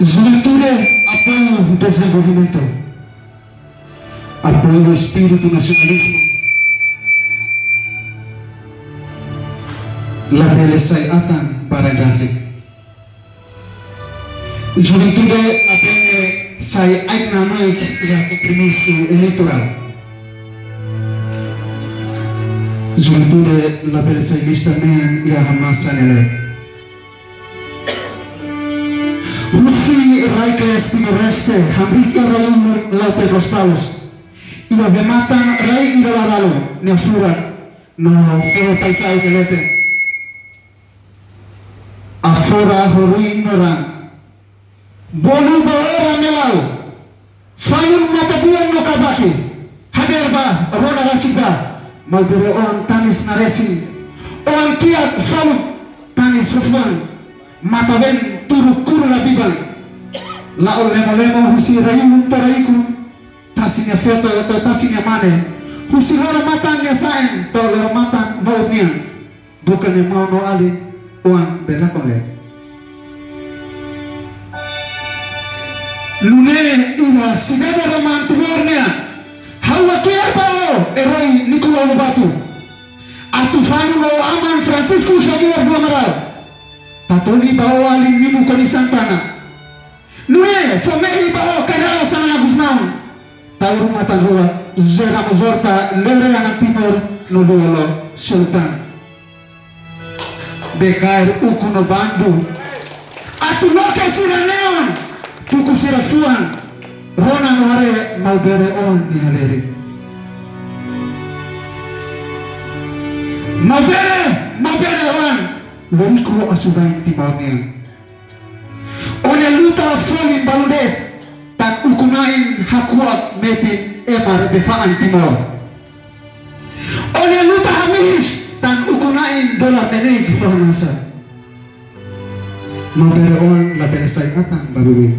Juventude apoia o desenvolvimento, apoia o espírito nacionalismo. Label sai atan para Rasik. Juventude apoia sai aina naik ya compromisso eleitoral. Juventude label sai lista men ya hamasa nele. Husi raika Timor-Leste, hambrik rayun laute los palos. Ila vematan rai ila lalalo, ne fura, no foro taitsau kelete. Afora horuin noran. Bolu baora melau. Fayun matabuan no kabaki. Haderba, rona rasiba. Malbere orang tanis naresin. Orang kiat falu tanis rufwan. Mataben turuk kuru labiban. Laol lemo-lemo husi rayun toraiku. Tasinya feto atau tasinya mane. Husi loro matangnya saen. Tau loro matang bautnya. Bukan yang mau no ali. Uang belakang le. Lune ina sigada roman timurnya. Hawa kia bao eroi Nicolau Lobatu. Atufanu lo aman Francisco Xavier Buamaral. Tatoli bao alim minu koni Santana. Nue fomei bao Karala Sanana Guzmão. Tau rumah tanrua Zera Mozorta leure anak timur Noluolo Sultan. Bekair uku no bandu. Atu loka sira neon. Tuku sira fuan. Rona no hare mau bere on ni haleri. Mau bere on. Loriku asubain timornya. One luta folin balude. Tak ukunain hakuat mepin emar befaan timor. One luta hamis. Tan ukunain dolar nenek bahasa. Mau bere on la bere sai atang barui.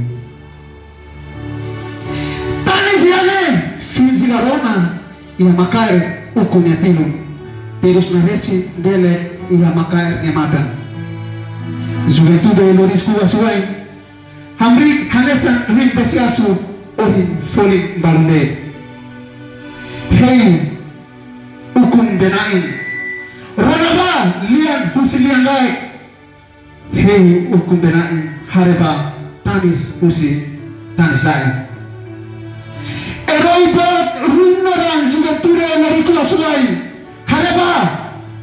Tanis yane finzila Roma ia makair ukunya tilum. Terus naresi dele ia makair nyamatan. Juventude lorisku asuai. Hambrik hanesan rimpesi asu orin folin balde. Hei ukun benain. Ronaba lian husi lian laik. Hei ukum benain hareba tanis husi tanis laik. Eroi bot runoran Juventude lariku asuai. Hareba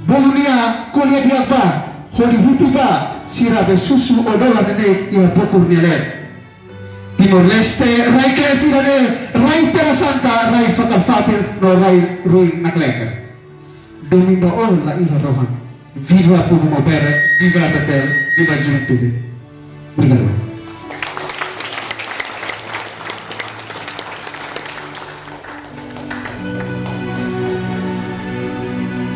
bolunia kuliah diapa holi hutiba sirabe susu odola nenek ia bokur nele. Timor-Leste rai kesirane rai terasanta rai fakal fatil no rai ruin nakleka. Domingo all la iha rohan. Viva povo mobere, viva Betel, viva Juventude. Obrigado.